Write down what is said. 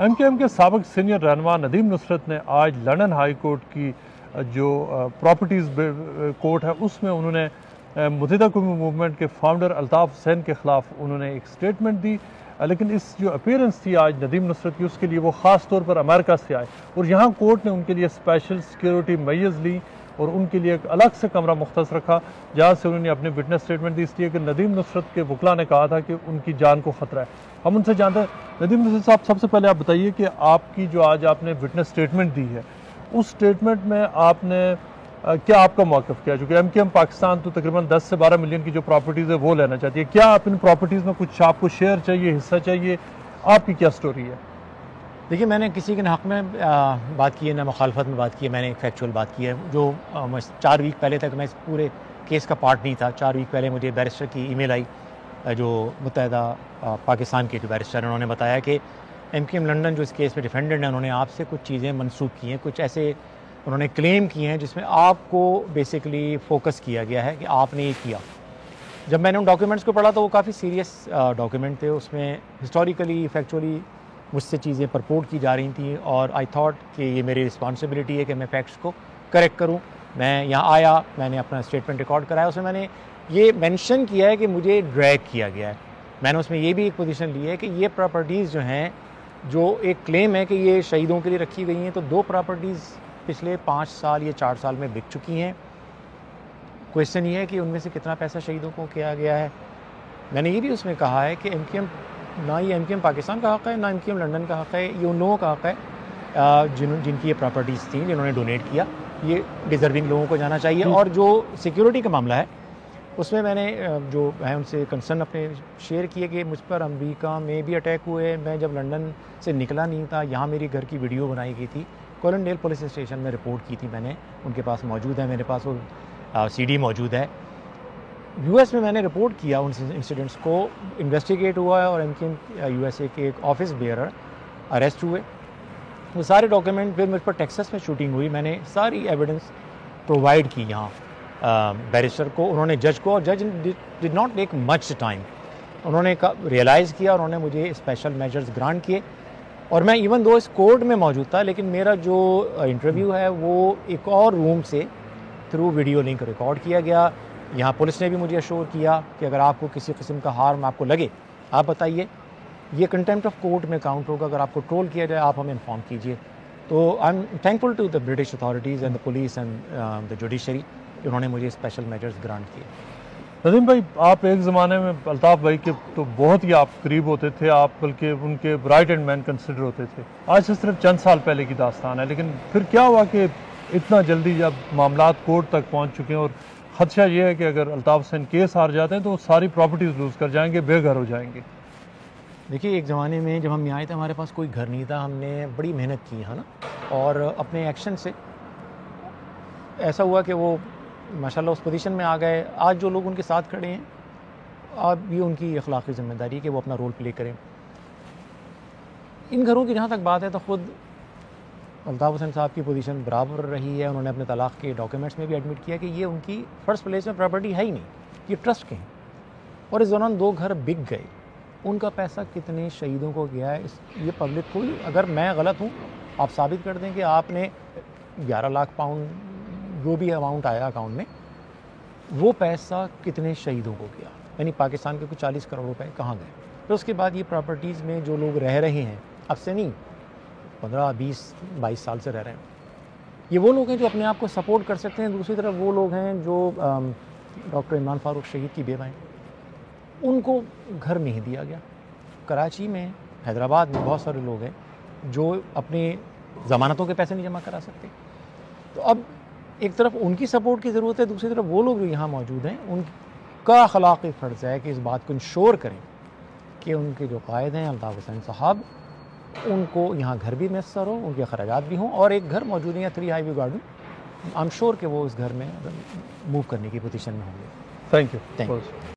MQM के साबिक senior रहनुमा नदीम नुसरत ने आज लंदन हाई कोर्ट की जो प्रॉपर्टीज़ कोर्ट है उसमें उन्होंने मुत्तहिदा कौमी मूवमेंट के फाउंडर अल्ताफ़ हुसैन के ख़िलाफ़ उन्होंने एक स्टेटमेंट दी। लेकिन इस जो अपीयरेंस थी आज नदीम नुसरत की, उसके लिए वो ख़ास तौर पर अमेरिका से आए और यहाँ कोर्ट ने उनके लिए स्पेशल सिक्योरिटी मैयर्स ली और उनके लिए एक अलग से कमरा मुख्तस रखा जहाँ से उन्होंने अपनी विटनेस स्टेटमेंट दी, इसलिए कि नदीम नुसरत के वकला ने कहा था कि उनकी जान को ख़तरा है। हम उनसे जानते हैं, नदीम नुसरत साहब, सबसे पहले आप बताइए कि आपकी जो आज आपने विटनेस स्टेटमेंट दी है, उस स्टेटमेंट में आपने क्या आपका मौक़िफ़ क्या है? चूँकि एमकेएम पाकिस्तान तो तकरीबन 10 से 12 मिलियन की जो प्रॉपर्टीज़ है वो लेना चाहती है, क्या आप इन प्रॉपर्टीज़ में कुछ आपको शेयर चाहिए, हिस्सा चाहिए, आपकी क्या स्टोरी है? देखिए, मैंने किसी के हक़ में बात की है, ना मुखालफत में बात की है, मैंने एक फैक्चुअल बात की है। जो 4 वीक पहले तक मैं इस पूरे केस का पार्ट नहीं था। 4 वीक पहले मुझे बैरिस्टर की ईमेल आई, जो मुत्तहिदा पाकिस्तान के जो बैरिस्टर हैं, उन्होंने बताया कि एमकेएम लंदन जो इस केस में डिफेंडेंट हैं, उन्होंने आपसे कुछ चीज़ें मनसूख की हैं, कुछ ऐसे उन्होंने क्लेम किए हैं जिसमें आपको बेसिकली फ़ोकस किया गया है कि आपने ये किया। जब मैंने उन डॉक्यूमेंट्स को पढ़ा तो वो काफ़ी सीरियस डॉक्यूमेंट थे। उसमें हिस्टोरिकली फैक्चुअली मुझसे चीज़ें परपोर्ट की जा रही थी और आई थॉट कि ये मेरी रिस्पॉन्सिबिलिटी है कि मैं फैक्ट्स को करेक्ट करूं। मैं यहाँ आया, मैंने अपना स्टेटमेंट रिकॉर्ड कराया, उसमें मैंने ये मेंशन किया है कि मुझे ड्रैग किया गया है। मैंने उसमें ये भी एक पोजीशन ली है कि ये प्रॉपर्टीज़ जो हैं, जो एक क्लेम है कि ये शहीदों के लिए रखी गई हैं, तो 2 प्रॉपर्टीज़ पिछले 5 साल या 4 साल में बिक चुकी हैं। क्वेश्चन ये है कि उनमें से कितना पैसा शहीदों को किया गया है। मैंने ये भी उसमें कहा है कि एमकेएम, ना ये एमकेएम पाकिस्तान का हक़ है, ना एमकेएम लंदन का हक़ है, ये उन लोगों का हक़ है जिनकी ये प्रॉपर्टीज़ थी, जिन्होंने डोनेट किया। ये डिज़र्विंग लोगों को जाना चाहिए। और जो सिक्योरिटी का मामला है, उसमें मैंने जो है उनसे कंसर्न अपने शेयर किए कि मुझ पर अमेरिका में भी अटैक हुए। मैं जब लंदन से निकला नहीं था, यहाँ मेरे घर की वीडियो बनाई गई थी, कोलनडेल पुलिस स्टेशन में रिपोर्ट की थी मैंने, उनके पास मौजूद है, मेरे पास वो CD मौजूद है। US में मैंने रिपोर्ट किया उन इंसिडेंट्स को, इन्वेस्टिगेट हुआ है और एमकेएम USA के एक ऑफिस बेयरर अरेस्ट हुए। वो सारे डॉक्यूमेंट, फिर मुझ पर टेक्सास में शूटिंग हुई, मैंने सारी एविडेंस प्रोवाइड की यहाँ बैरिस्टर को, उन्होंने जज को, और जज did not take much time. उन्होंने रियलाइज़ किया, उन्होंने मुझे स्पेशल मेजर्स ग्रांट किए। और मैं इवन दो इस कोर्ट में मौजूद था, लेकिन मेरा जो इंटरव्यू है वो एक और रूम से थ्रू वीडियो लिंक रिकॉर्ड किया गया। यहाँ पुलिस ने भी मुझे अश्योर किया कि अगर आपको किसी किस्म का हार्म आपको लगे, आप बताइए, ये कंटेम्प्ट ऑफ कोर्ट में काउंट होगा। अगर आपको ट्रोल किया जाए, आप हमें इन्फॉर्म कीजिए। तो I am thankful to the British authorities and the police and the judiciary, उन्होंने मुझे स्पेशल मेजर्स ग्रांट किए। नदीम भाई, आप एक ज़माने में अल्ताफ़ भाई के तो बहुत ही आप करीब होते थे, आप बल्कि उनके राइट हैंड मैन कंसिडर होते थे। आज से सिर्फ चंद साल पहले की दास्तान है, लेकिन फिर क्या हुआ कि इतना जल्दी जब मामलात कोर्ट तक पहुंच चुके हैं और ख़दशा ये है कि अगर अल्ताफ़ हुसैन केस हार जाते हैं तो सारी प्रॉपर्टीज़ लूज़ कर जाएंगे, बेघर हो जाएंगे? देखिए, एक ज़माने में जब हम यहाँ आए थे, हमारे पास कोई घर नहीं था, हमने बड़ी मेहनत की है ना, और अपने एक्शन से ऐसा हुआ कि वो माशाल्लाह उस पोजीशन में आ गए। आज जो लोग उनके साथ खड़े हैं, अब ये उनकी अखलाकी ज़िम्मेदारी है कि वो अपना रोल प्ले करें। इन घरों की जहाँ तक बात है, तो ख़ुद अल्ताफ़ हुसैन साहब की पोजीशन बराबर रही है। उन्होंने अपने तलाक़ के डॉक्यूमेंट्स में भी एडमिट किया कि ये उनकी फ़र्स्ट प्लेस में प्रॉपर्टी है ही नहीं, ये ट्रस्ट के हैं। और इस दौरान 2 घर बिक गए। उनका पैसा कितने शहीदों को गया है, ये पब्लिक को, अगर मैं गलत हूँ, आप साबित कर दें कि आपने 11 लाख पाउंड जो भी अमाउंट आया अकाउंट में, वो पैसा कितने शहीदों को गया, यानी पाकिस्तान के कुछ 40 करोड़ रुपए कहाँ गए। तो उसके बाद ये प्रॉपर्टीज़ में जो लोग रह रहे हैं, अब से नहीं 15, 20, 22 साल से रह रहे हैं, ये वो लोग हैं जो अपने आप को सपोर्ट कर सकते हैं। दूसरी तरफ वो लोग हैं जो डॉक्टर इमरान फारूक शहीद की बेवाएँ, उनको घर नहीं दिया गया। कराची में, हैदराबाद में बहुत सारे लोग हैं जो अपनी ज़मानतों के पैसे नहीं जमा करा सकते। तो अब एक तरफ उनकी सपोर्ट की ज़रूरत है, दूसरी तरफ वो लोग जो यहाँ मौजूद हैं, उनका अखलाक़ी फ़र्ज़ है कि इस बात को इंश्योर करें कि उनके जो कायद हैं अल्ताफ़ हुसैन साहब, उनको यहाँ घर भी मैसर हो, उनके अखराजात भी हों, और एक घर मौजूद है 3 highway garden, I am sure कि वो इस घर में मूव करने की पोजीशन में होंगे। Thank you.